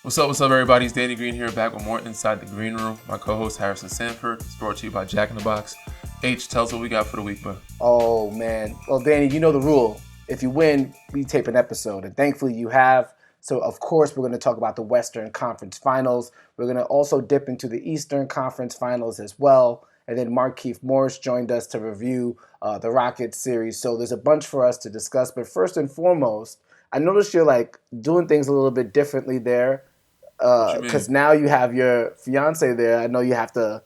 What's up, everybody? It's Danny Green here, back with more Inside the Green Room. My co-host, Harrison Sanford. It's brought to you by Jack in the Box. H, tell us what we got for the week, bro. Oh, man. Well, Danny, you know the rule. If you win, we tape an episode. And thankfully, you have. So, of course, we're going to talk about the Western Conference Finals. We're going to also dip into the Eastern Conference Finals as well. And then Markieff Morris joined us to review the Rockets series. So there's a bunch for us to discuss. But first and foremost, I noticed you're doing things a little bit differently there. Because now you have your fiance there. I know you have to.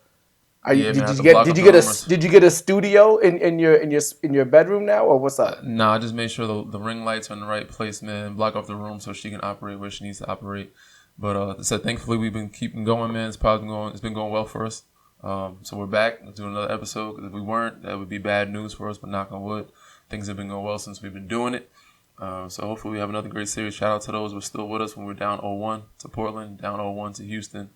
Did you get a studio in your bedroom now, or what's up? Nah, I just made sure the ring lights are in the right place, man. Block off the room so she can operate where she needs to operate. But thankfully we've been keeping going, man. It's been going well for us. So we're back. Let's do another episode. Because if we weren't, that would be bad news for us. But knock on wood, things have been going well since we've been doing it. So hopefully we have another great series. Shout out to those who were still with us when we were down 0-1 to Portland, down 0-1 to Houston.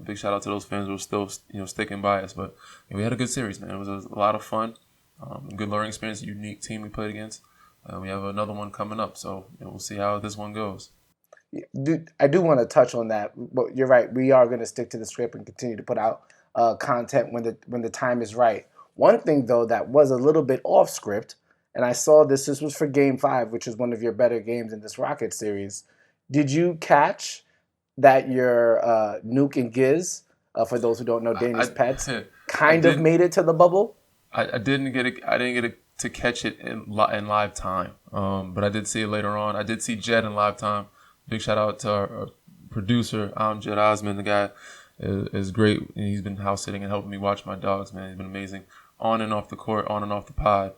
Big shout out to those fans who were still sticking by us. But we had a good series, man. It was a lot of fun, good learning experience, a unique team we played against. We have another one coming up, so we'll see how this one goes. I do want to touch on that, but you're right. We are going to stick to the script and continue to put out content when the time is right. One thing, though, that was a little bit off script, and I saw this was for Game 5, which is one of your better games in this Rocket series. Did you catch that your Nuke and Giz, for those who don't know, Danny's pets, kind of made it to the bubble? I didn't get it to catch it in live time, but I did see it later on. I did see Jed in live time. Big shout out to our producer, Jed Osman. The guy is great. He's been house sitting and helping me watch my dogs, man. He's been amazing on and off the court, on and off the pod.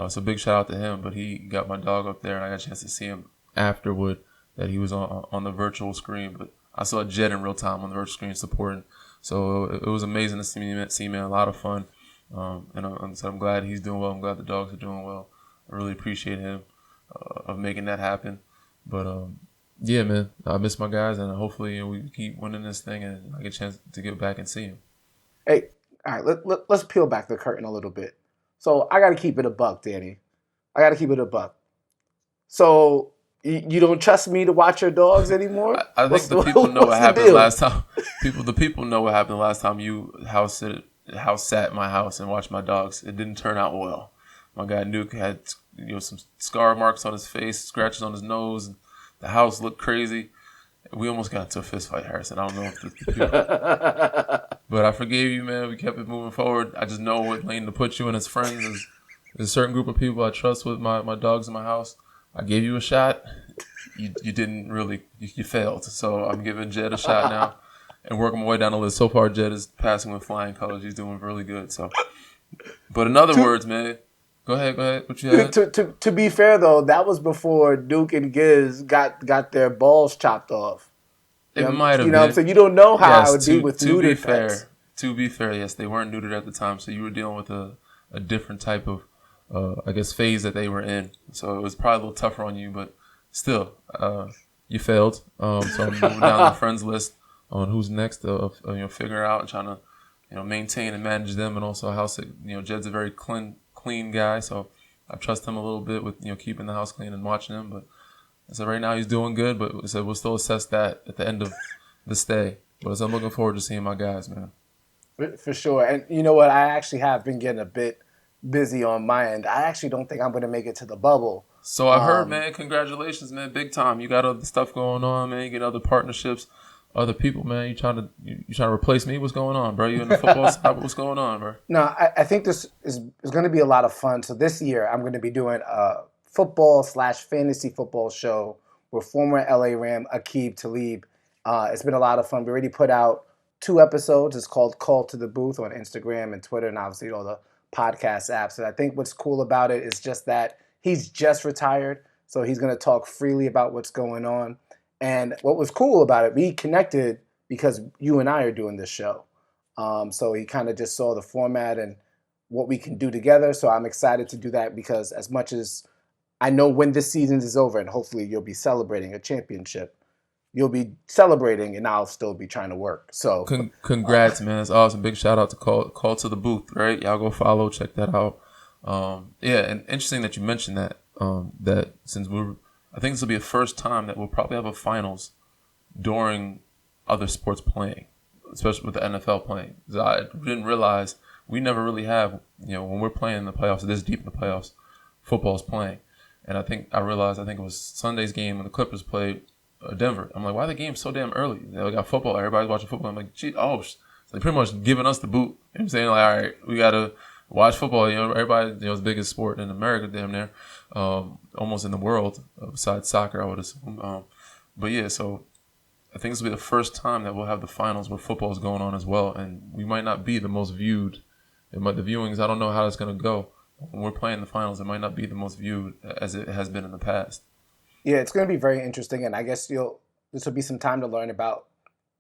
So big shout out to him. But he got my dog up there, and I got a chance to see him afterward. That he was on the virtual screen, but I saw Jed in real time on the virtual screen supporting. So it was amazing to see man. A lot of fun. And so I'm glad he's doing well. I'm glad the dogs are doing well. I really appreciate him of making that happen. But yeah, man, I miss my guys, and hopefully we keep winning this thing, and I get a chance to get back and see him. Hey, all right, let's peel back the curtain a little bit. So I got to keep it a buck, Danny. I got to keep it a buck. So you don't trust me to watch your dogs anymore? I think the people know what happened last time. The people know what happened last time you house sat at my house and watched my dogs. It didn't turn out well. My guy Nuke had some scar marks on his face, scratches on his nose. And the house looked crazy. We almost got into a fist fight, Harrison. I don't know if the people... But I forgave you, man. We kept it moving forward. I just know what lane to put you in as friends. There's a certain group of people I trust with my dogs in my house. I gave you a shot. You didn't really. You failed. So I'm giving Jed a shot now and working my way down the list. So far, Jed is passing with flying colors. He's doing really good. So, but in other words, man, go ahead. What you had? To be fair, though, that was before Duke and Giz got their balls chopped off. It might have been. So you don't know how it would be with neutered pets. To be fair, yes, they weren't neutered at the time. So you were dealing with a different type of, phase that they were in. So it was probably a little tougher on you, but still, you failed. So I'm moving down the friends list on who's next to figure out and trying to, maintain and manage them, and also house it. Jed's a very clean guy, so I trust him a little bit with keeping the house clean and watching him. But I said right now he's doing good, but I said we'll still assess that at the end of the stay. But so I'm looking forward to seeing my guys, man. For sure. And you know what? I actually have been getting a bit busy on my end. I actually don't think I'm going to make it to the bubble. So I heard, man. Congratulations, man. Big time. You got other stuff going on, man. You get other partnerships, other people, man. You trying to replace me? What's going on, bro? You in the football side? What's going on, bro? No, I think this is going to be a lot of fun. So this year I'm going to be doing a football/fantasy football show with former LA Ram Aqib Talib. It's been a lot of fun. We already put out 2 episodes. It's called Call to the Booth on Instagram and Twitter, and obviously all the podcast apps. And I think what's cool about it is just that he's just retired, so he's going to talk freely about what's going on. And what was cool about it, we connected because you and I are doing this show. So he kind of just saw the format and what we can do together. So I'm excited to do that because as much as I know when this season is over and hopefully you'll be celebrating a championship, you'll be celebrating and I'll still be trying to work. So congrats, man. That's awesome. Big shout out to Call to the Booth, right? Y'all go follow, check that out. Yeah, and interesting that you mentioned that. That since I think this will be the first time that we'll probably have a finals during other sports playing, especially with the NFL playing. 'Cause I didn't realize we never really have, when we're playing in the playoffs, this deep in the playoffs, football's playing. And I realized it was Sunday's game when the Clippers played Denver. I'm like, why are the games so damn early? They got football. Everybody's watching football. I'm like, gee, so they pretty much giving us the boot. You know what I'm saying? Like, all right, we got to watch football. Everybody, it's the biggest sport in America, damn near, almost in the world, besides soccer, I would assume. But yeah, so I think this will be the first time that we'll have the finals where football is going on as well. And we might not be the most viewed. The viewings, I don't know how it's going to go. When we're playing the finals, it might not be the most viewed as it has been in the past. Yeah, it's going to be very interesting, and I guess this will be some time to learn about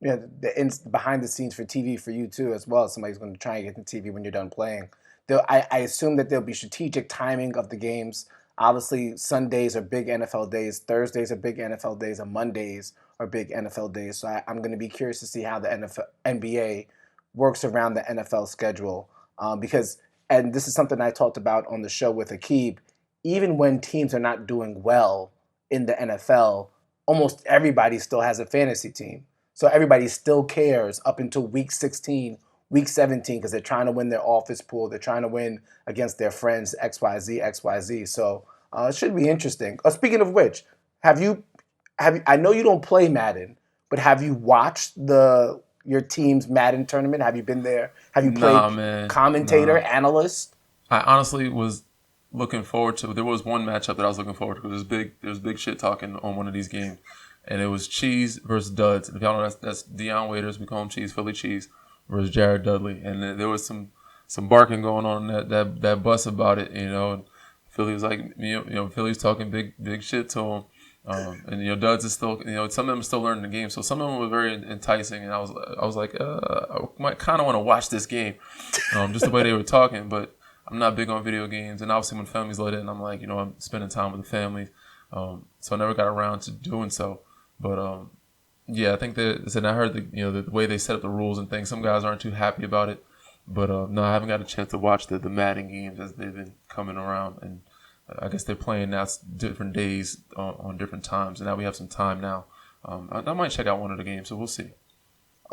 the behind the scenes for TV for you too, as well. Somebody's going to try and get the TV when you're done playing. I assume that there'll be strategic timing of the games. Obviously, Sundays are big NFL days, Thursdays are big NFL days, and Mondays are big NFL days. So I'm going to be curious to see how the NBA works around the NFL schedule, because. And this is something I talked about on the show with Akib. Even when teams are not doing well in the NFL, almost everybody still has a fantasy team. So everybody still cares up until week 16, week 17, because they're trying to win their office pool. They're trying to win against their friends, XYZ. So it should be interesting. Speaking of which, I know you don't play Madden, but have you watched your team's Madden tournament? Have you been there? Have you played commentator, analyst? I honestly was looking forward to. There was one matchup that I was looking forward to because there was big shit talking on one of these games, and it was Cheese versus Duds. And if y'all know, that's Deion Waiters. We call him Cheese, Philly Cheese, versus Jared Dudley. And there was some barking going on that bus about it. And Philly was like, Philly's talking big shit to him. And Duds is still, some of them are still learning the game, so some of them were very enticing, and I was like, I might kind of want to watch this game, just the way they were talking. But I'm not big on video games, and obviously when families let in, I'm like, I'm spending time with the family, so I never got around to doing so. But yeah, I think and I heard the way they set up the rules and things. Some guys aren't too happy about it, but no, I haven't got a chance to watch the Madden games as they've been coming around. And I guess they're playing now different days on different times, and now we have some time now. I might check out one of the games, so we'll see.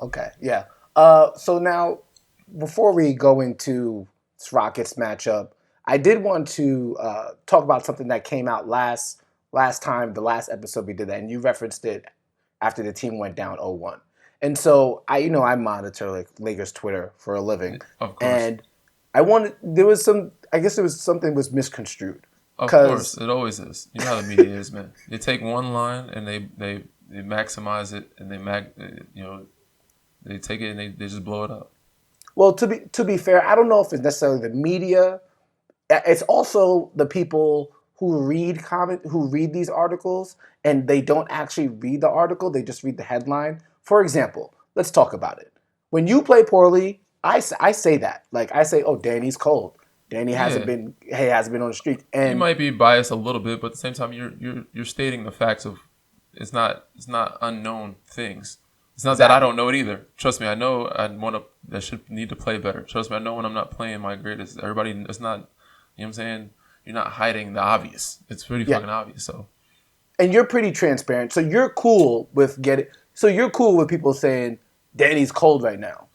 Okay, yeah. So now, before we go into this Rockets matchup, I did want to talk about something that came out last time, the last episode we did that, and you referenced it after the team went down 0-1. And so I monitor Lakers Twitter for a living, of course. And I guess something was misconstrued. Of course, it always is. You know how the media is, man. They take one line and they maximize it, and they take it and they just blow it up. Well, to be fair, I don't know if it's necessarily the media. It's also the people who read these articles and they don't actually read the article. They just read the headline. For example, let's talk about it. When you play poorly, I say that. Like I say, oh, Danny's cold. Danny hasn't been on the streak. And you might be biased a little bit, but at the same time, you're stating the facts of it's not unknown things. It's not that I don't know it either. Trust me, I know I should need to play better. Trust me, I know when I'm not playing my greatest. Everybody, it's not. You know what I'm saying? You're not hiding the obvious. It's pretty fucking obvious. So, and you're pretty transparent. So you're cool with people saying Danny's cold right now.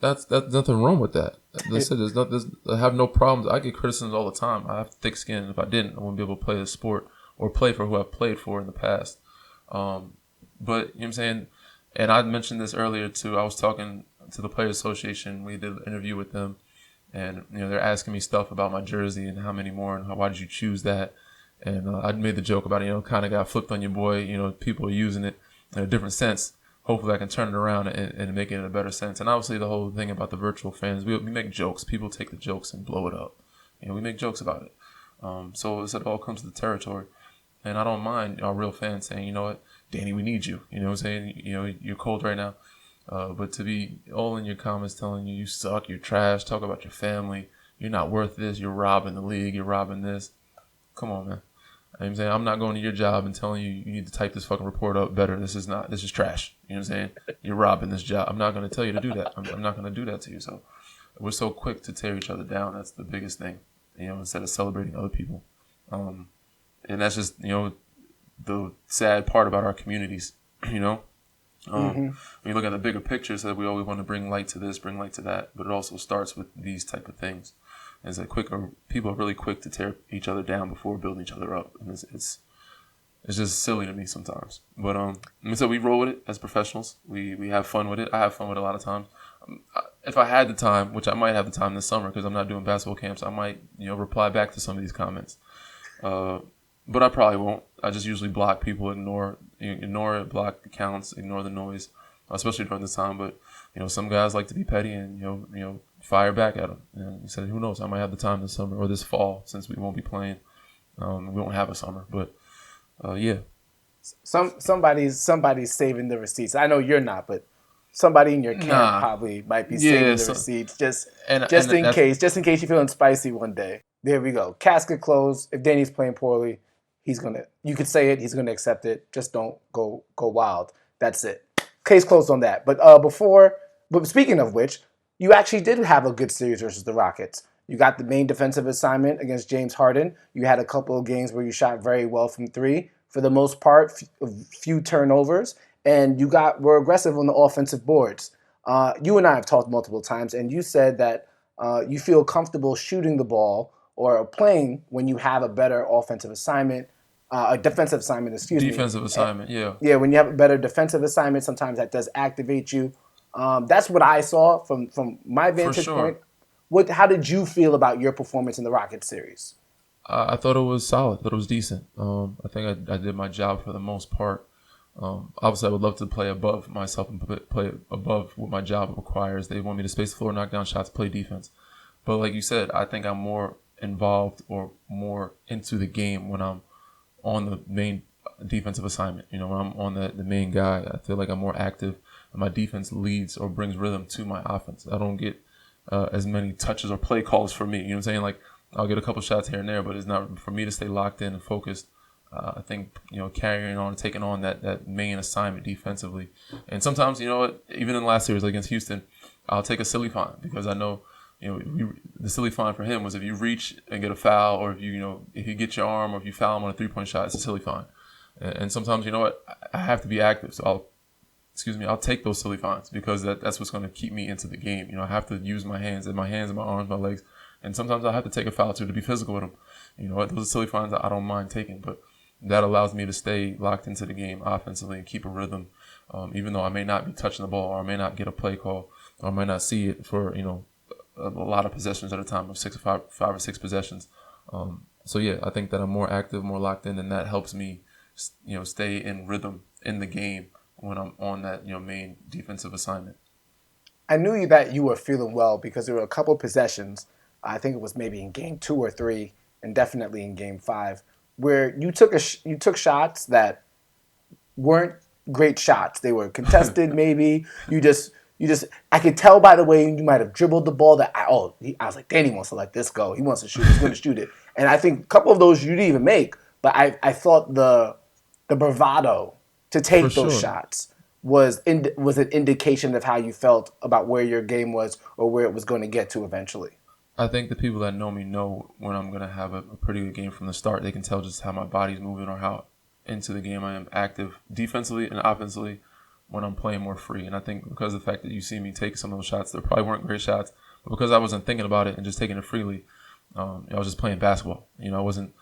That's nothing wrong with that. I have no problems. I get criticisms all the time. I have thick skin. If I didn't, I wouldn't be able to play the sport or play for who I've played for in the past. But you know what I'm saying? And I mentioned this earlier too. I was talking to the Players Association. We did an interview with them, and they're asking me stuff about my jersey and how many more and why did you choose that? And I made the joke about it. Kind of got flipped on your boy. People are using it in a different sense. Hopefully I can turn it around and make it in a better sense. And obviously the whole thing about the virtual fans, we make jokes. People take the jokes and blow it up. We make jokes about it. So it all comes to the territory. And I don't mind our real fans saying, you know what, Danny, we need you. You know what I'm saying? You're cold right now. But to be all in your comments telling you suck, you're trash, talk about your family, you're not worth this, you're robbing the league, you're robbing this. Come on, man. I'm saying I'm not going to your job and telling you need to type this fucking report up better. This is trash. You know what I'm saying? You're robbing this job. I'm not going to tell you to do that. I'm not going to do that to you. So we're so quick to tear each other down. That's the biggest thing, instead of celebrating other people. And that's just, the sad part about our communities, When you look at the bigger picture, so we always want to bring light to this, bring light to that, but it also starts with these type of things. It's like people are really quick to tear each other down before building each other up, and it's just silly to me sometimes. But so we roll with it as professionals. We have fun with it. I have fun with it a lot of times. If I had the time, which I might have the time this summer because I'm not doing basketball camps, I might reply back to some of these comments. But I probably won't. I just usually block people, ignore it, block accounts, ignore the noise, especially during this time. But some guys like to be petty and fire back at them. And he said, who knows? I might have the time this summer or this fall since we won't be playing. We won't have a summer, but yeah. Somebody's saving the receipts. I know you're not, but somebody in your camp probably might be saving the receipts just in case you're feeling spicy one day. There we go. Casket closed. If Danny's playing poorly, you could say it, he's gonna accept it. Just don't go wild. That's it. Case closed on that. But speaking of which, you actually did have a good series versus the Rockets. You got the main defensive assignment against James Harden. You had a couple of games where you shot very well from three. For the most part, few turnovers, and you were aggressive on the offensive boards. You and I have talked multiple times, and you said that you feel comfortable shooting the ball or playing when you have a better offensive assignment, a defensive assignment, Defensive assignment, yeah. Yeah, when you have a better defensive assignment, sometimes that does activate you. That's what I saw from my vantage point. How did you feel about your performance in the Rockets series? I thought it was solid. I thought it was decent. I think I did my job for the most part. Obviously, I would love to play above myself and play above what my job requires. They want me to space the floor, knock down shots, play defense. But like you said, I think I'm more involved or more into the game when I'm on the main defensive assignment. When I'm on the main guy, I feel like I'm more active, and my defense leads or brings rhythm to my offense. I don't get as many touches or play calls for me. You know what I'm saying? Like, I'll get a couple shots here and there, but it's not for me to stay locked in and focused. I think, carrying on, taking on that main assignment defensively. And sometimes, even in the last series against Houston, I'll take a silly fine because I know, the silly fine for him was if you reach and get a foul, or if you get your arm, or if you foul him on a 3-point shot, it's a silly fine. And sometimes, I have to be active. So I'll take those silly fines because that's what's going to keep me into the game. I have to use my hands and my arms, my legs. And sometimes I have to take a foul to be physical with them. Those are silly fines that I don't mind taking, but that allows me to stay locked into the game offensively and keep a rhythm, even though I may not be touching the ball, or I may not get a play call, or I may not see it for a lot of possessions at a time of five or six possessions. So yeah, I think that I'm more active, more locked in, and that helps me, stay in rhythm in the game when I'm on that main defensive assignment. I knew that you were feeling well because there were a couple possessions. I think it was maybe in game 2 or 3, and definitely in game 5, where you took shots that weren't great shots. They were contested. Maybe you just I could tell by the way you might have dribbled the ball that I was like, Danny wants to let this go. He wants to shoot. He's going to shoot it. And I think a couple of those you didn't even make. But I thought the bravado to take those shots was an indication of how you felt about where your game was or where it was going to get to eventually. I think the people that know me know when I'm going to have a pretty good game from the start. They can tell just how my body's moving or how into the game I am active defensively and offensively when I'm playing more free. And I think because of the fact that you see me take some of those shots, they probably weren't great shots, but because I wasn't thinking about it and just taking it freely, I was just playing basketball. I wasn't,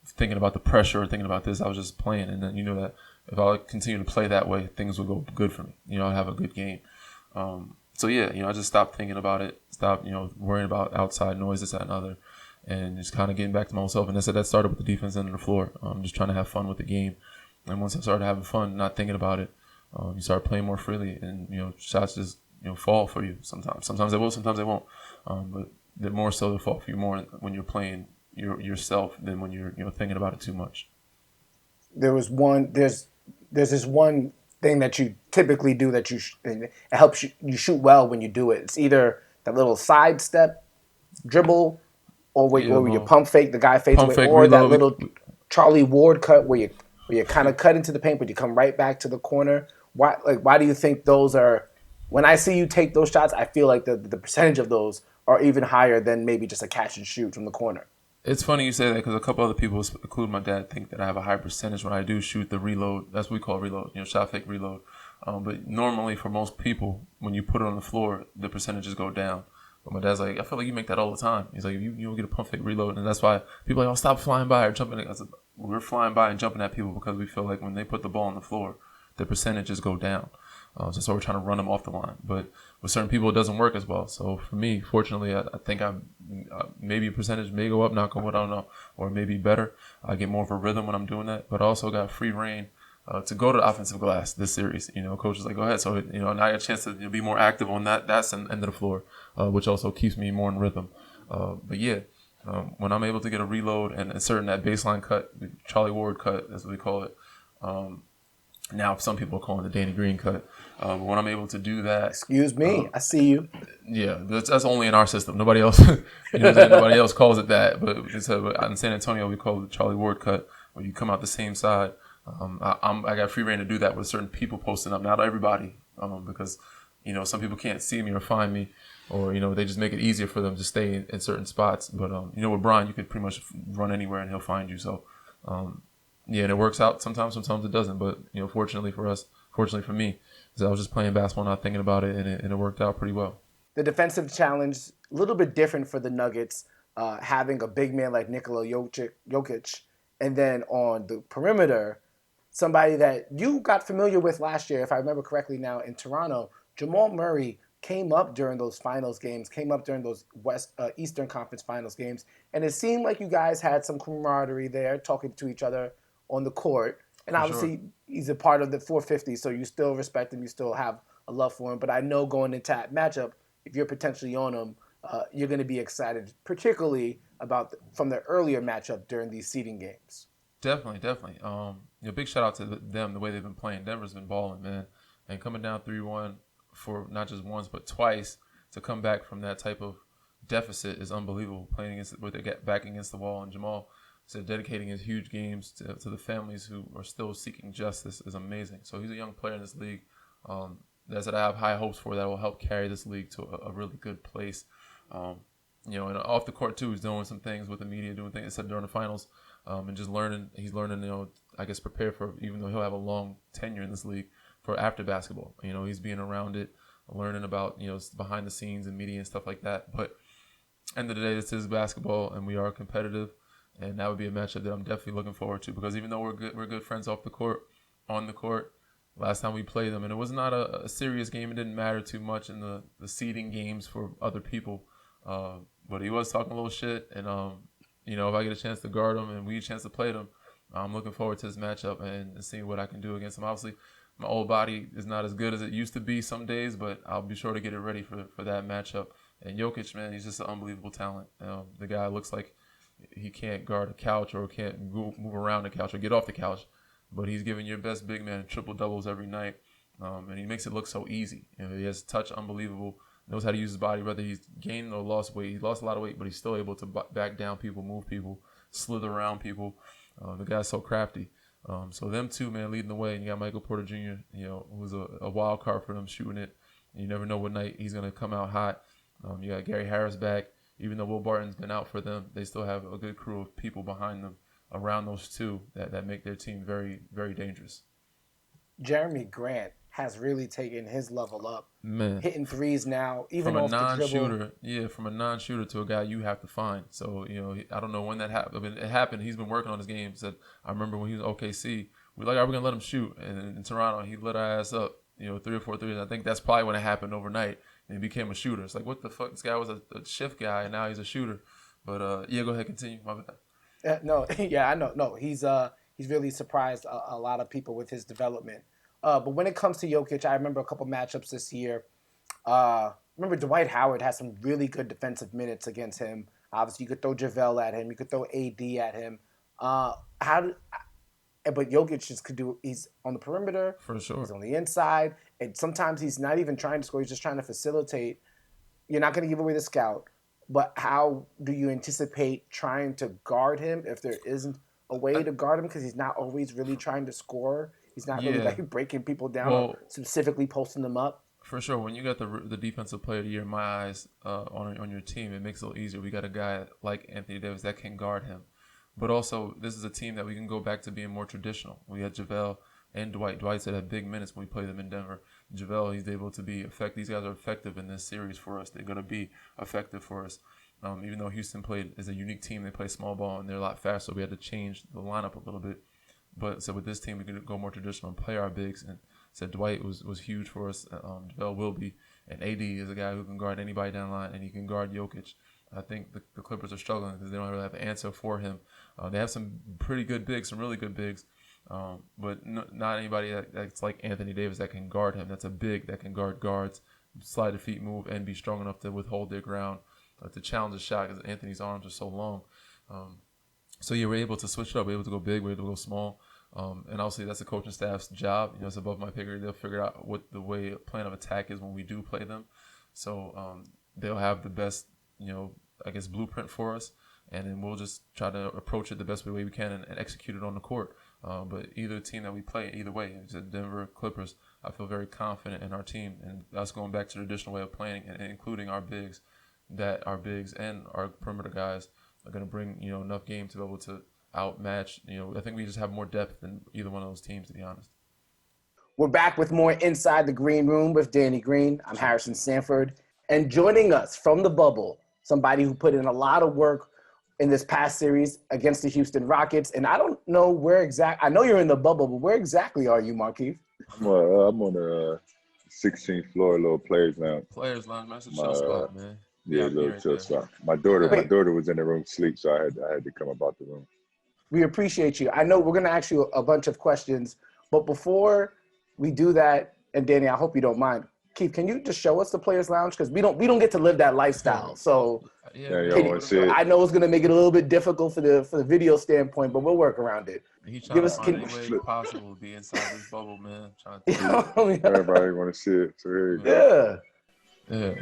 thinking about the pressure or thinking about this. I was just playing. And then that if I continue to play that way, things will go good for me. I'll have a good game. So yeah, I just stopped thinking about it, stopped, worrying about outside noise, this, that, and other, and just kind of getting back to myself. And I said that started with the defense end of the floor. Just trying to have fun with the game. And once I started having fun, not thinking about it, you start playing more freely, and shots just fall for you sometimes. Sometimes they will, sometimes they won't. But they're more so they fall for you more when you're playing yourself than when you're thinking about it too much. There's this one thing that you typically do that it helps you shoot well when you do it. It's either that little sidestep dribble or you pump fake, the guy fades away, or reload, that little Charlie Ward cut where you kind of cut into the paint but you come right back to the corner. Why do you think those are? When I see you take those shots, I feel like the percentage of those are even higher than maybe just a catch and shoot from the corner. It's funny you say that because a couple other people, including my dad, think that I have a high percentage when I do shoot the reload. That's what we call reload, shot fake reload. But normally for most people, when you put it on the floor, the percentages go down. But my dad's like, I feel like you make that all the time. He's like, you don't get a pump fake reload. And that's why people are like, oh, stop flying by or jumping. I said, we're flying by and jumping at people because we feel like when they put the ball on the floor, the percentages go down. So we're trying to run them off the line. But with certain people, it doesn't work as well. So for me, fortunately, I think maybe a percentage may go up, knock on wood, I don't know, or maybe better. I get more of a rhythm when I'm doing that. But I also got free reign to go to the offensive glass this series. Coach is like, go ahead. So, now I get a chance to be more active on that end of the floor, which also keeps me more in rhythm. But yeah, when I'm able to get a reload and insert in that baseline cut, the Charlie Ward cut, that's what we call it. Now some people are calling it the Danny Green cut. But when I'm able to do that, excuse me, I see you. Yeah, that's only in our system. Nobody else, nobody else calls it that. But in San Antonio, we call it the Charlie Ward cut, where you come out the same side. I got free reign to do that with certain people posting up. Not everybody, because some people can't see me or find me, or they just make it easier for them to stay in certain spots. But with Brian, you could pretty much run anywhere and he'll find you. So yeah, and it works out sometimes it doesn't. But fortunately for me, I was just playing basketball, not thinking about it, and it worked out pretty well. The defensive challenge, a little bit different for the Nuggets, having a big man like Nikola Jokic, and then on the perimeter, somebody that you got familiar with last year, if I remember correctly now, in Toronto, Jamal Murray came up during those finals games, came up during those Eastern Conference finals games, and it seemed like you guys had some camaraderie there, talking to each other on the court. And For obviously, sure. he's a part of the 450, so you still respect him, you still have a love for him. But I know going into that matchup, if you're potentially on him, you're going to be excited, particularly from the earlier matchup during these seeding games. Definitely. Big shout out to them, the way they've been playing. Denver's been balling, man, and coming down 3-1 for not just once but twice to come back from that type of deficit is unbelievable. Playing against with their back against the wall, and Jamal said dedicating his huge games to the families who are still seeking justice is amazing. So he's a young player in this league that I have high hopes for that will help carry this league to a really good place. And off the court too, he's doing some things with the media, doing things except during the finals, and just learning. He's learning, I guess prepare for, even though he'll have a long tenure in this league, for after basketball. He's being around it, learning about behind the scenes and media and stuff like that. But end of the day, this is basketball, and we are competitive, and that would be a matchup that I'm definitely looking forward to, because even though we're good friends off the court, on the court, last time we played them, and it was not a serious game. It didn't matter too much in the seeding games for other people. But he was talking a little shit, and if I get a chance to guard him and we get a chance to play them, I'm looking forward to this matchup and seeing what I can do against him. Obviously, my old body is not as good as it used to be some days, but I'll be sure to get it ready for that matchup. And Jokic, man, he's just an unbelievable talent. The guy looks like he can't guard a couch or can't move around the couch or get off the couch, but he's giving your best big man triple doubles every night, and he makes it look so easy. He has touch unbelievable. Knows how to use his body, whether he's gained or lost weight. He lost a lot of weight, but he's still able to back down people, move people, slither around people. The guy's so crafty. So them two, man, leading the way. And you got Michael Porter Jr., who's a wild card for them, shooting it. You never know what night he's going to come out hot. You got Gary Harris back. Even though Will Barton's been out for them, they still have a good crew of people behind them around those two that make their team very, very dangerous. Jeremy Grant has really taken his level up. Man, hitting threes now, even off the dribble. From a non-shooter to a guy you have to find. So, I don't know when that happened. I mean, it happened. He's been working on his game. Said, I remember when he was OKC, we were like, are we going to let him shoot? And in Toronto, he lit our ass up, 3 or 4 threes. I think that's probably when it happened overnight, and he became a shooter. It's like, what the fuck? This guy was a shift guy, and now he's a shooter. But, go ahead, continue. My bad. I know. No, he's really surprised a lot of people with his development. But when it comes to Jokic, I remember a couple matchups this year. Remember Dwight Howard had some really good defensive minutes against him. Obviously, you could throw JaVale at him. You could throw AD at him. But Jokic just could do. He's on the perimeter. For sure. He's on the inside, and sometimes he's not even trying to score. He's just trying to facilitate. You're not going to give away the scout, but how do you anticipate trying to guard him if there isn't a way to guard him, because he's not always really trying to score? He's not really like breaking people down or specifically posting them up. For sure. When you got the defensive player of the year, in my eyes, on your team, it makes it a little easier. We got a guy like Anthony Davis that can guard him. But also, this is a team that we can go back to being more traditional. We had JaVale and Dwight. Dwight's had big minutes when we play them in Denver. JaVale, he's able to be effective. These guys are effective in this series for us. They're going to be effective for us. Even though Houston played as a unique team, they play small ball and they're a lot faster. We had to change the lineup a little bit. But so with this team, we could go more traditional and play our bigs. And so Dwight was huge for us. JaVale will be. And AD is a guy who can guard anybody down the line, and he can guard Jokic. I think the Clippers are struggling because they don't really have an answer for him. They have some pretty good bigs, some really good bigs, but not anybody that's like Anthony Davis that can guard him. That's a big that can guard guards, slide the feet, move, and be strong enough to withhold their ground, to challenge the shot because Anthony's arms are so long. So yeah, we're able to switch it up. We're able to go big. We're able to go small. And obviously that's the coaching staff's job. It's above my pay grade. They'll figure out what the plan of attack is when we do play them. So they'll have the best, blueprint for us, and then we'll just try to approach it the best way we can and execute it on the court. But either team that we play, either way, it's the Denver Clippers, I feel very confident in our team, and that's going back to the traditional way of playing, and including our bigs, that our bigs and our perimeter guys are going to bring enough game to be able to outmatch. I think we just have more depth than either one of those teams, to be honest. We're back with more Inside the Green Room with Danny Green. I'm Harrison Sanford. And joining us from the bubble, somebody who put in a lot of work in this past series against the Houston Rockets. And I don't know where exactly – I know you're in the bubble, but where exactly are you, Markieff? I'm on the 16th floor, little players lounge. Players lounge, that's a chill spot, man. Yeah, a little chill spot. My daughter was in the room asleep, so I had to come about the room. We appreciate you. I know we're going to ask you a bunch of questions, but before we do that, and Danny, I hope you don't mind, Keith, can you just show us the Players Lounge? Because we don't get to live that lifestyle. So I know it's going to make it a little bit difficult for the video standpoint, but we'll work around it. He's trying to find any way possible to be inside this bubble, man. Everybody want to see it. So here you go. Yeah.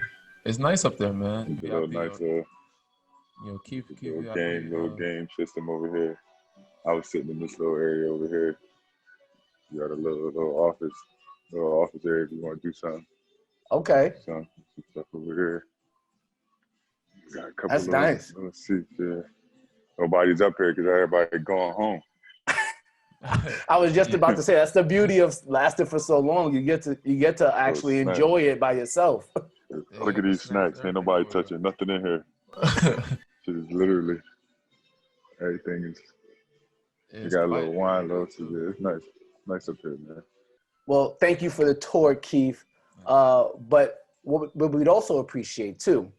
It's nice up there, man. It's a little nice Keith little game system over here. I was sitting in this little area over here. You got a little office area if you want to do something. Okay. Some stuff over here. Got a couple That's nice. Little seats there. Nobody's up here because everybody going home. I was just about to say that's the beauty of lasting for so long. You get to actually enjoy it by yourself. Look at these snacks. Ain't nobody touching nothing in here. Shit is literally everything is. You got a little wine, it's nice up here, man. Well, thank you for the tour, Keith. But what we'd also appreciate too,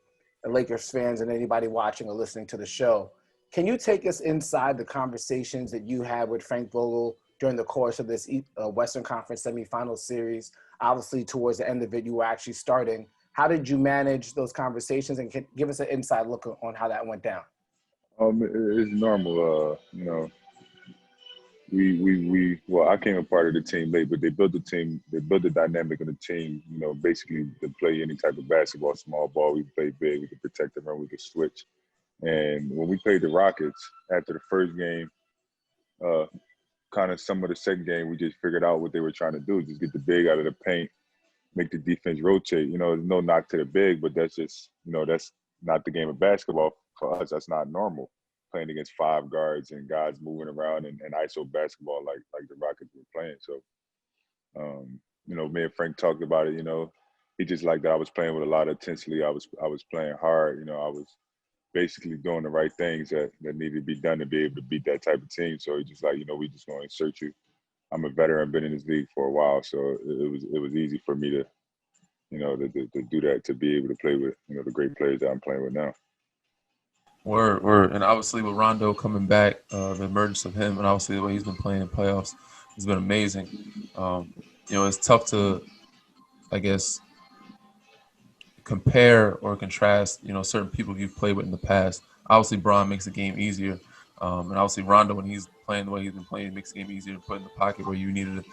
the Lakers fans and anybody watching or listening to the show, can you take us inside the conversations that you had with Frank Vogel during the course of this Western Conference semifinal series? Obviously, towards the end of it, you were actually starting. How did you manage those conversations, and give us an inside look on how that went down? It's normal, I came a part of the team late, but they built the team, they built the dynamic of the team, basically to play any type of basketball, small ball, we could play big, we could protect the rim, we could switch. And when we played the Rockets, after the first game, kind of some of the second game, we just figured out what they were trying to do, just get the big out of the paint, make the defense rotate. There's no knock to the big, but that's just, that's not the game of basketball for us. That's not normal. Playing against five guards and guys moving around and ISO basketball like the Rockets were playing. So, me and Frank talked about it. He just liked that I was playing with a lot of intensity. I was playing hard. I was basically doing the right things that needed to be done to be able to beat that type of team. So he just like, we just going to insert you. I'm a veteran, been in this league for a while, so it was easy for me to, to do that, to be able to play with, the great players that I'm playing with now. Word. And obviously with Rondo coming back, the emergence of him, and obviously the way he's been playing in playoffs has been amazing. It's tough to, I guess, compare or contrast, certain people you've played with in the past. Obviously, Bron makes the game easier. And obviously Rondo, when he's playing the way he's been playing, makes the game easier to put in the pocket where you needed to,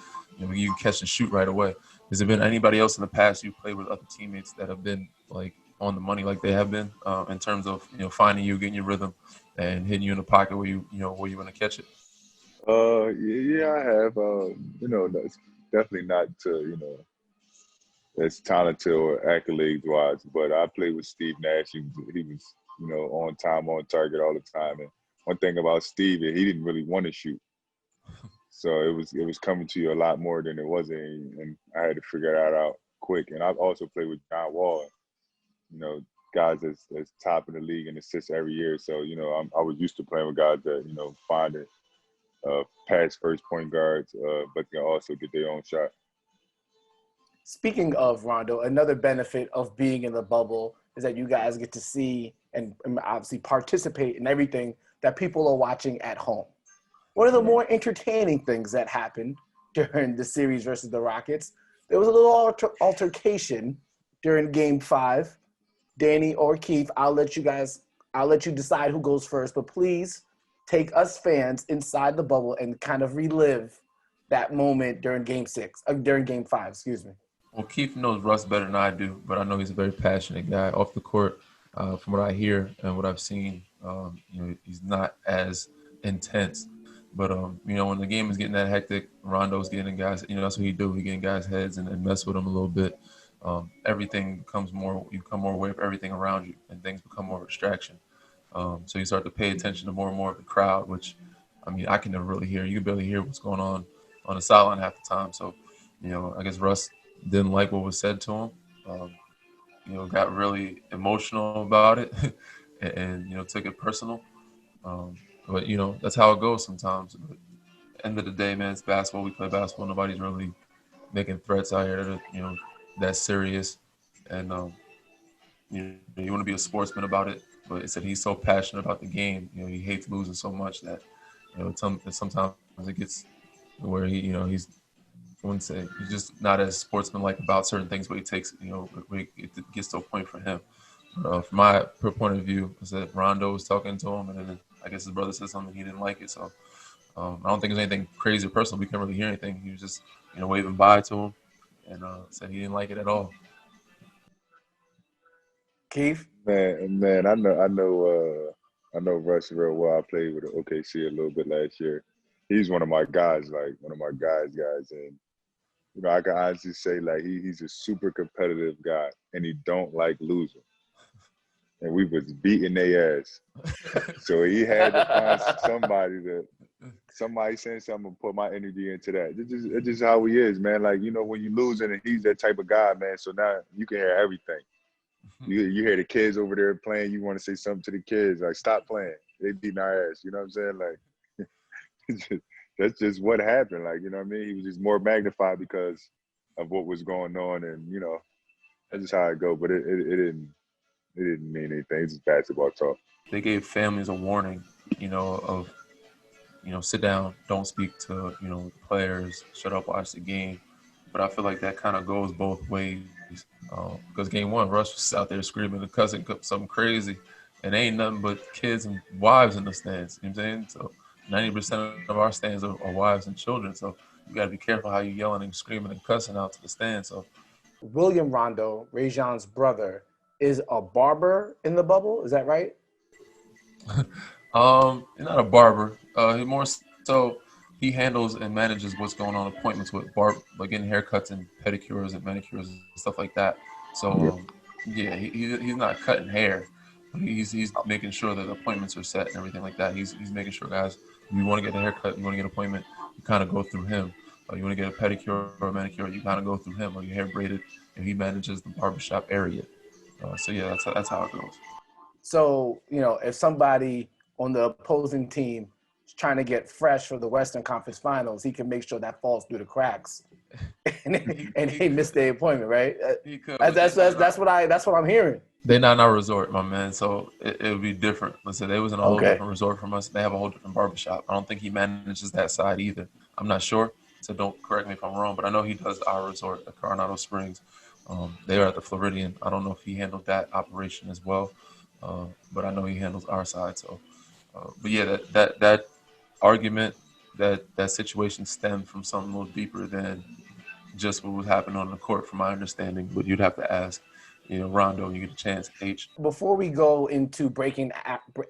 you can catch and shoot right away. Has there been anybody else in the past you've played with other teammates that have been like on the money like they have been in terms of finding you, getting your rhythm, and hitting you in the pocket where you want to catch it? Yeah, I have. That's definitely not as talented or accolades wise, but I played with Steve Nash. He was on time, on target all the time. And one thing about Steve, he didn't really want to shoot. So it was coming to you a lot more than it wasn't, and I had to figure that out quick. And I've also played with John Wall, you know, guys that's top in the league in assists every year. So I was used to playing with guys that finding pass first point guards, but can also get their own shot. Speaking of Rondo, another benefit of being in the bubble is that you guys get to see and obviously participate in everything that people are watching at home. One of the more entertaining things that happened during the series versus the Rockets, there was a little altercation during Game 5. Danny or Keith, I'll let you decide who goes first, but please take us fans inside the bubble and kind of relive that moment during during Game 5, excuse me. Well, Keith knows Russ better than I do, but I know he's a very passionate guy off the court. From what I hear and what I've seen, he's not as intense. But when the game is getting that hectic, Rondo's getting guys. That's what he do. He getting guys' heads and mess with them a little bit. Everything becomes more. You become more aware of everything around you, and things become more of a distraction. So you start to pay attention to more and more of the crowd, which, I can never really hear. You can barely hear what's going on the sideline half the time. So, I guess Russ didn't like what was said to him. Got really emotional about it, and took it personal. But that's how it goes sometimes. But end of the day, man, it's basketball. We play basketball. Nobody's really making threats out here that that's serious. And you want to be a sportsman about it. But it said he's so passionate about the game. He hates losing so much that sometimes it gets where he's, I wouldn't say he's just not as sportsmanlike about certain things, but he takes, where it gets to a point for him. From my point of view, I said Rondo was talking to him, and then I guess his brother said something, he didn't like it. So I don't think there's anything crazy or personal. We couldn't really hear anything. He was just, waving bye to him, and said he didn't like it at all. Keith? Man, I know Russ real well. I played with OKC a little bit last year. He's one of my guys, like one of my guys, and I can honestly say like he's a super competitive guy, and he don't like losing. And we was beating their ass, so he had to find somebody saying something and put my energy into that. It's just how he is, man. Like when you losing, and he's that type of guy, man. So now you can hear everything. You hear the kids over there playing. You want to say something to the kids, like stop playing. They beating our ass. You know what I'm saying? Like that's just what happened. Like what I mean? He was just more magnified because of what was going on, and that's just how it go. But it didn't mean anything. It's just basketball talk. They gave families a warning, of sit down, don't speak to players, shut up, watch the game. But I feel like that kind of goes both ways. Because game one, Russ was out there screaming and cussing something crazy, and ain't nothing but kids and wives in the stands. You know what I'm saying? So 90% of our stands are wives and children. So you got to be careful how you yelling and screaming and cussing out to the stands. So William Rondo, Rajon's brother, is a barber in the bubble. Is that right? He's not a barber. He more so he handles and manages what's going on appointments with like getting haircuts and pedicures and manicures and stuff like that. So yeah, he's not cutting hair. He's making sure that appointments are set and everything like that. He's making sure guys, if you want to get a haircut, you want to get an appointment, you kind of go through him. You want to get a pedicure or a manicure, you kind of go through him. Or your hair braided, and he manages the barbershop area. So yeah, that's how it goes. So, if somebody on the opposing team is trying to get fresh for the Western Conference Finals, he can make sure that falls through the cracks and they miss their appointment, right? He could. That's what I'm hearing. They're not in our resort, my man. So it would be different. Let's say they was in a whole different resort from us. They have a whole different barbershop. I don't think he manages that side either. I'm not sure. So don't correct me if I'm wrong, but I know he does our resort at Coronado Springs. They are at the Floridian. I don't know if he handled that operation as well, but I know he handles our side. So, but yeah, that argument, that situation stemmed from something a little deeper than just what was happening on the court, from my understanding. But you'd have to ask, Rondo, when you get a chance. H. Before we go into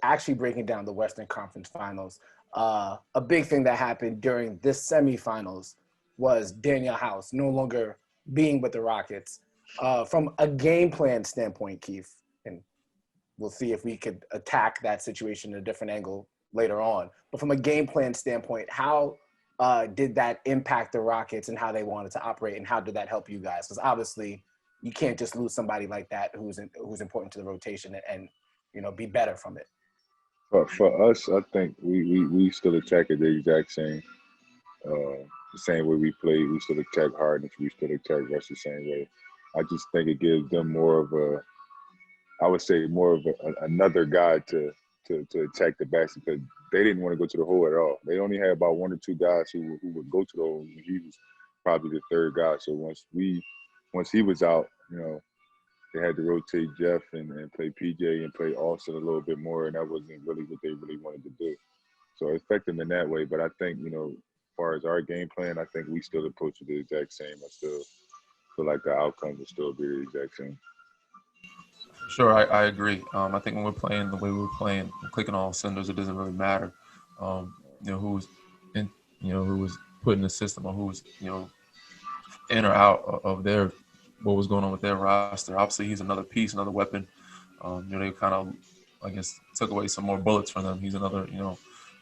actually breaking down the Western Conference Finals, a big thing that happened during this semifinals was Danuel House no longer being with the Rockets. From a game plan standpoint, Keith, and we'll see if we could attack that situation in a different angle later on. But from a game plan standpoint, how did that impact the Rockets and how they wanted to operate, and how did that help you guys? Because obviously, you can't just lose somebody like that who's important to the rotation and be better from it. But for us, I think we still attack it the exact the same way we play. We still attack hard, and we still attack Russ the same way. I just think it gives them more of I would say more of another guy to attack the basket, because they didn't want to go to the hole at all. They only had about one or two guys who would go to the hole. He was probably the third guy. So once he was out, they had to rotate Jeff and play PJ and play Austin a little bit more, and that wasn't really what they really wanted to do. So it affected them in that way. But I think, as far as our game plan, I think we still approach it the exact same. I still feel like the outcomes will still be the exact same. Sure, I agree. I think when we're playing the way we're playing, clicking all cylinders, it doesn't really matter. Who's in, who was put in the system, or who's in or out of their what was going on with their roster. Obviously, he's another piece, another weapon. They kind of, I guess, took away some more bullets from them. He's another,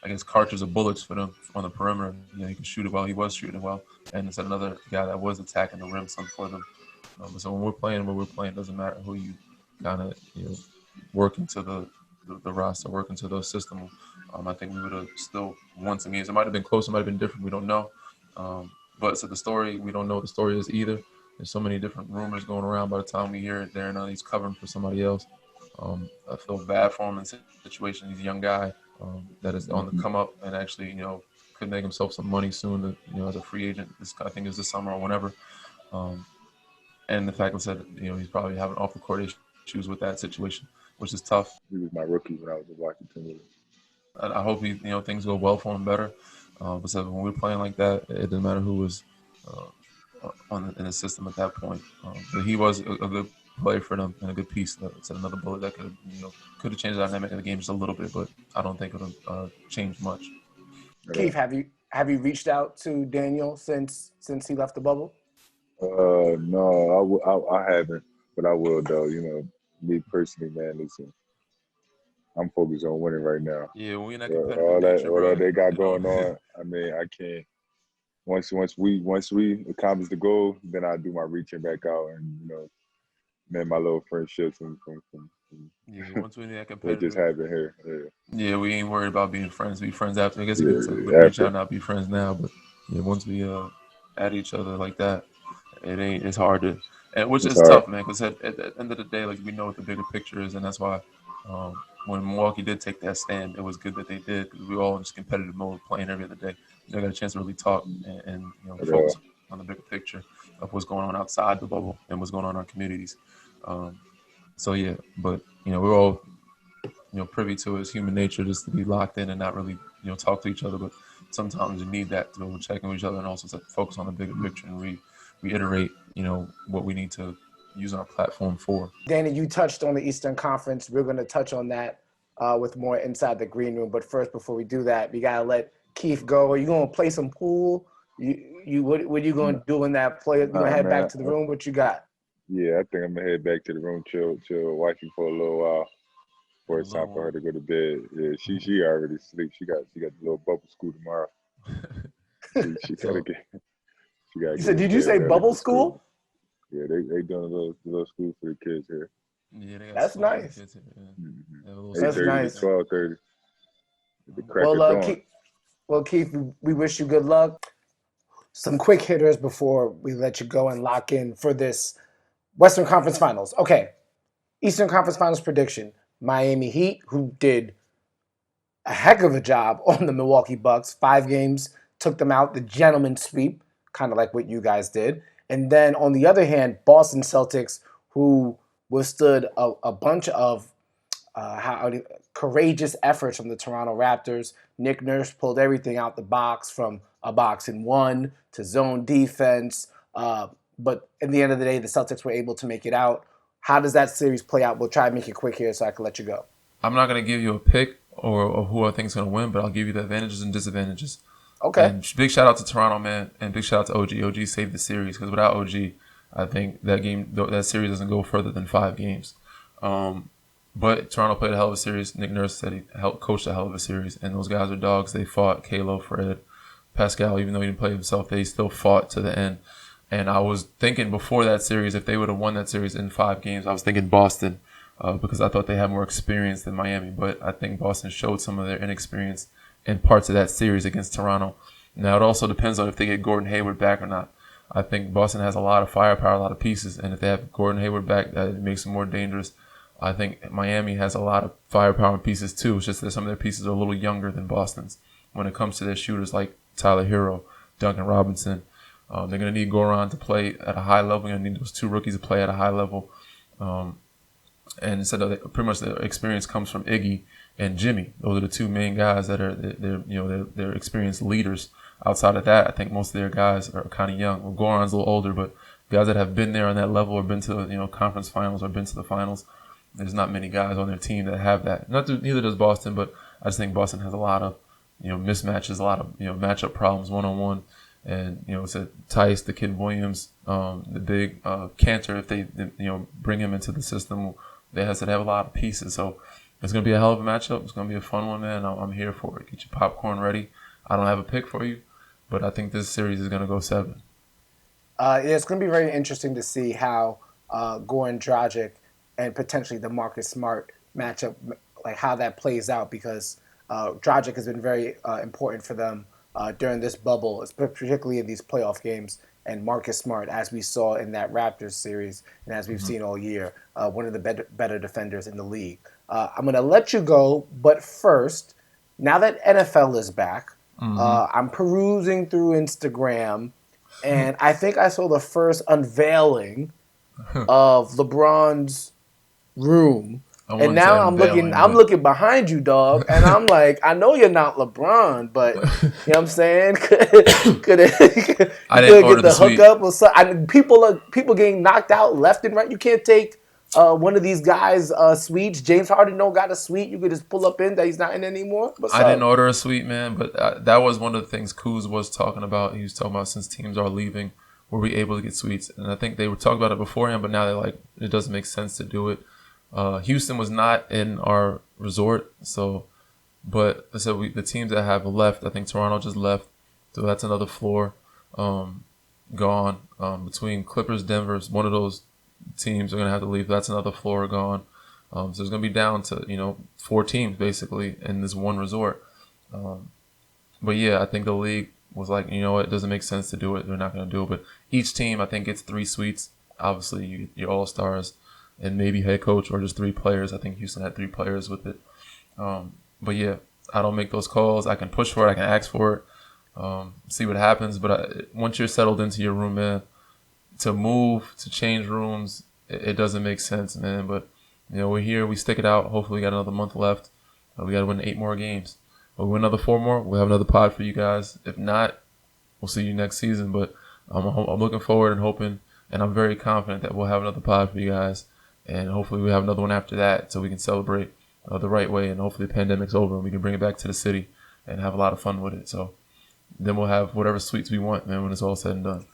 I guess, cartridge of bullets for them on the perimeter. He can shoot it well. He was shooting it well, and it's another guy that was attacking the rim some for them. So when we're playing, it doesn't matter who you kind of work into the roster, work into the system. I think we would have still won some games. It might have been close, it might have been different. We don't know. But so the story, we don't know what the story is either. There's so many different rumors going around. By the time we hear it, there now he's covering for somebody else. I feel bad for him in the situation. He's a young guy that is on the come up, and actually, could make himself some money soon. As a free agent, I think it's this summer or whenever. And the fact that he's probably having off the court issues with that situation, which is tough. He was my rookie when I was in Washington. I hope things go well for him better. But so when we're playing like that, it doesn't matter who was in the system at that point. But he was a good player for them and a good piece. It's another bullet that could have changed the dynamic of the game just a little bit, but I don't think it'll change much. Keith, have you reached out to Danuel since he left the bubble? No, I haven't, but I will though. Me personally, man, listen, I'm focused on winning right now. Yeah, we in that competitive all that they got going on. I mean, I can't. Once we accomplish the goal, then I do my reaching back out and man, my little friendships from once we in that competitive, what just happened here. Yeah, we ain't worried about being friends. Be friends after. I guess we can reach out and not be friends now, but once we at each other like that, it's hard to, and which is tough, man. Because at the end of the day, like, we know what the bigger picture is, and that's why. When Milwaukee did take that stand, it was good that they did, because we were all in just competitive mode, playing every other day. They got a chance to really talk and focus on the bigger picture of what's going on outside the bubble and what's going on in our communities. So yeah, but we're all privy to it. It's human nature just to be locked in and not really talk to each other. But sometimes you need that to be able to check in with each other and also to focus on the bigger picture and reiterate what we need to use our platform for. Danny, you touched on the Eastern Conference. We're going to touch on that with more inside the green room. But first, before we do that, we gotta let Keith go. Are you going to play some pool? What are you going to do in that play? You going to head back to the room? What you got? Yeah, I think I'm gonna head back to the room, chill, watch you for a little while. Before it's time for her to go to bed. Yeah, she already sleep. She got the little bubble school tomorrow. she gotta get. She gotta. You said, did you say bubble school? Yeah, they doing a little school for the kids here. Yeah, they got that's nice. Kids here, yeah. That's nice. 12:30. The crack of dawn. Keith, we wish you good luck. Some quick hitters before we let you go and lock in for this Western Conference Finals. Okay, Eastern Conference Finals prediction. Miami Heat, who did a heck of a job on the Milwaukee Bucks. 5 games, took them out, the gentleman's sweep, kind of like what you guys did. And then on the other hand, Boston Celtics, who withstood a bunch of courageous efforts from the Toronto Raptors. Nick Nurse pulled everything out the box, from a box and one to zone defense. But in the end of the day, the Celtics were able to make it out. How does that series play out? We'll try and make it quick here so I can let you go. I'm not going to give you a pick or who I think is going to win, but I'll give you the advantages and disadvantages. Okay. And big shout out to Toronto, man, and big shout out to OG. OG saved the series, because without OG, I think that series doesn't go further than 5 games. But Toronto played a hell of a series. Nick Nurse said he coached a hell of a series, and those guys are dogs. They fought. Kalo, Fred, Pascal, even though he didn't play himself, they still fought to the end. And I was thinking before that series, if they would have won that series in 5 games, I was thinking Boston because I thought they had more experience than Miami. But I think Boston showed some of their inexperience in parts of that series against Toronto. Now, it also depends on if they get Gordon Hayward back or not. I think Boston has a lot of firepower, a lot of pieces. And if they have Gordon Hayward back, that makes them more dangerous. I think Miami has a lot of firepower and pieces too. It's just that some of their pieces are a little younger than Boston's when it comes to their shooters like Tyler Hero, Duncan Robinson. They're going to need Goran to play at a high level. They're going to need those 2 rookies to play at a high level. And so pretty much the experience comes from Iggy and Jimmy. Those are the 2 main guys that are they're experienced leaders. Outside of that, I think most of their guys are kind of young. Well, Goran's a little older, but guys that have been there on that level or been to conference finals or been to the finals, there's not many guys on their team that have that. Neither does Boston, but I just think Boston has a lot of mismatches, a lot of matchup problems one-on-one. And it's a Tice, the Kid Williams, the big Cantor. If they bring him into the system, they have a lot of pieces. So it's gonna be a hell of a matchup. It's gonna be a fun one, man. I'm here for it. Get your popcorn ready. I don't have a pick for you, but I think this series is gonna go 7. Yeah, it's gonna be very interesting to see how Goran Dragic and potentially the Marcus Smart matchup, like how that plays out, because Dragic has been very important for them during this bubble, particularly in these playoff games. And Marcus Smart, as we saw in that Raptors series and as we've seen all year, one of the better defenders in the league. I'm going to let you go, but first, now that NFL is back, I'm perusing through Instagram, and I think I saw the first unveiling of LeBron's room. And now I'm looking behind you, dog, and I'm like, I know you're not LeBron, but you know what I'm saying? could it I didn't order get the suite. hookup or something? People getting knocked out left and right. You can't take one of these guys' suites. James Harden got a suite. You could just pull up in that he's not in anymore. I didn't order a suite, man, but that was one of the things Kuz was talking about. He was talking about since teams are leaving, were we able to get suites? And I think they were talking about it beforehand, but now they're like, it doesn't make sense to do it. Houston was not in our resort, but the teams that have left, I think Toronto just left, so that's another floor gone. Between Clippers, Denver, one of those teams are gonna have to leave. That's another floor gone. So it's gonna be down to 4 teams basically in this one resort. But yeah, I think the league was like, it doesn't make sense to do it. They're not gonna do it. But each team, I think, gets 3 suites. Obviously, your all stars. And maybe head coach or just 3 players. I think Houston had 3 players with it. But yeah, I don't make those calls. I can push for it. I can ask for it. See what happens. But once you're settled into your room, man, to move, to change rooms, it doesn't make sense, man. But, we're here. We stick it out. Hopefully we got another month left. We got to win 8 more games. If we win another 4 more, we'll have another pod for you guys. If not, we'll see you next season. But I'm looking forward and hoping, and I'm very confident that we'll have another pod for you guys. And hopefully we have another one after that so we can celebrate the right way. And hopefully the pandemic's over and we can bring it back to the city and have a lot of fun with it. So then we'll have whatever suites we want, man, when it's all said and done.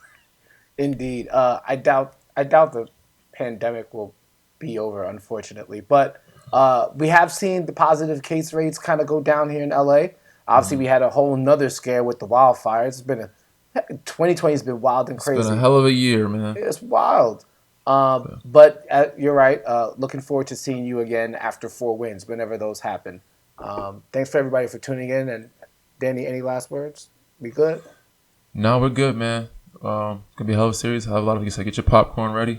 Indeed. I doubt the pandemic will be over, unfortunately. But we have seen the positive case rates kind of go down here in LA. Obviously, we had a whole nother scare with the wildfires. It's been 2020 has been wild and crazy. It's been a hell of a year, man. It's wild. But you're right. Looking forward to seeing you again after 4 wins, whenever those happen. Thanks for everybody for tuning in. And Danny, any last words? We good? No, we're good, man. Gonna be a hell of a series. I have a lot of you say, get your popcorn ready.